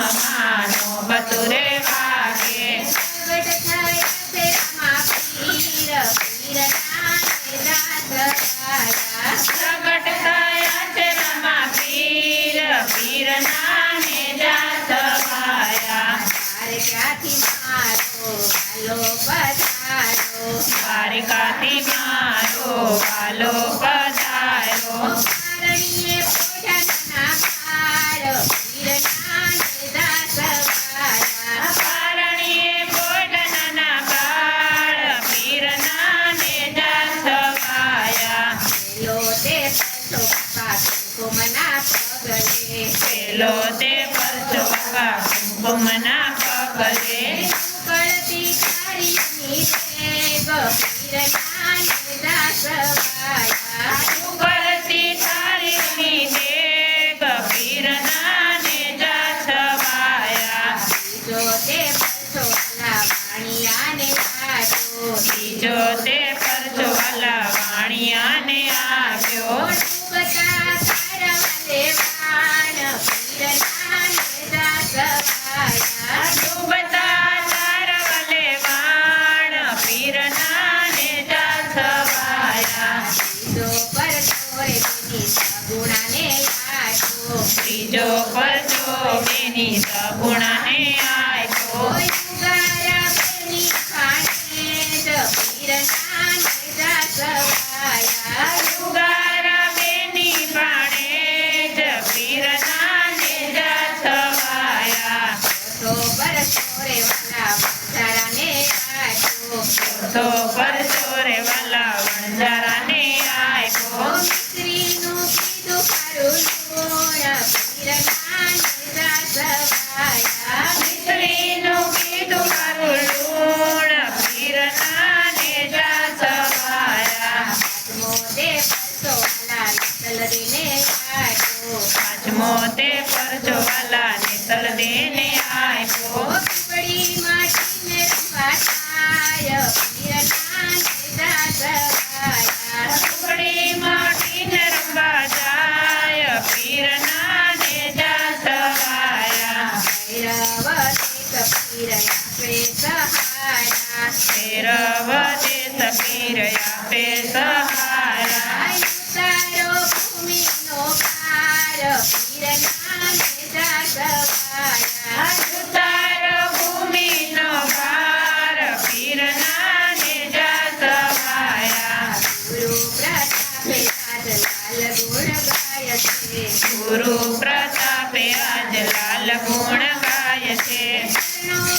માનો બતુરે વાગે પ્રગટ થયા છે રામા પીર પીરના ને દાસ ગાયા પ્રગટ થયા છે રમા પીર પીરના ને દાસ ગાયા દ્વારકાથી મારો વાલો પધારો દ્વારકાથી મારો વાલો પધાર્યો પારણીએ પોઢાના પાર પીરના ને દાસ ગાયા પારણીએ પોઢાના બાળ પીરના ને દાસ ગાયા પેલો તે પરસો બાપા કુમના પગલે પેલો તે પરસો બાપા કુમના પગલે કળતી કાળીની રેગ પીરના ને દાસ ગાયા ઉગળતી થાળીની દેગ પીરના ને દાસ ગાયા જો તે પરસો વાલા વાણિયાને આજો બીજો તે પરસો વાલા વાણિયાને આવ્યો ડૂબતા તારવલે વાણ પીરના ને દાસ ગાયા ડૂબતા તારવલે વાણ પીરના ને દાસ ગાયા જો પરસો રે બેની સગુણાને આજો ત્રીજો પરસો બેની સગુણાને આવ્યો યુગારા બેની ખાણે જ પીરના ને દાસ ગાયા યુગારા બેની પાણે જ પીરના ને દાસ ગાયા તો પરસો રે વાલા વંજારાને આજો તો પરસો રે વાલા વણજારાને આવ્યો સ્ત્રીનું કીધું ખરું લોણ પીરના ને દાસ ગાયા સ્ત્રીનું કીધું મારું લૂણ પીરના ને દાસ ગાયા પાંચમો તે પરસો વાલા નિતલ દેને આજો પાંચમો તે પરસો વાલા નિતલ દેને આવ્યો પીપળી માટીને રંબા થાય પીરના ને દાસ ગાયા ટુકડી માટીને રંબા જાય પીરના ને દાસ ગાયા ભૈરવ દેખ પીર આપે સહારા ભૈરવ તે સપીર આપે સહારા તારો ભૂમિનો ભાર પીરના ને દાસ ગાયા ગુરુ પ્રતાપે આજ લાલ ગુણ ગાય છે ગુરુ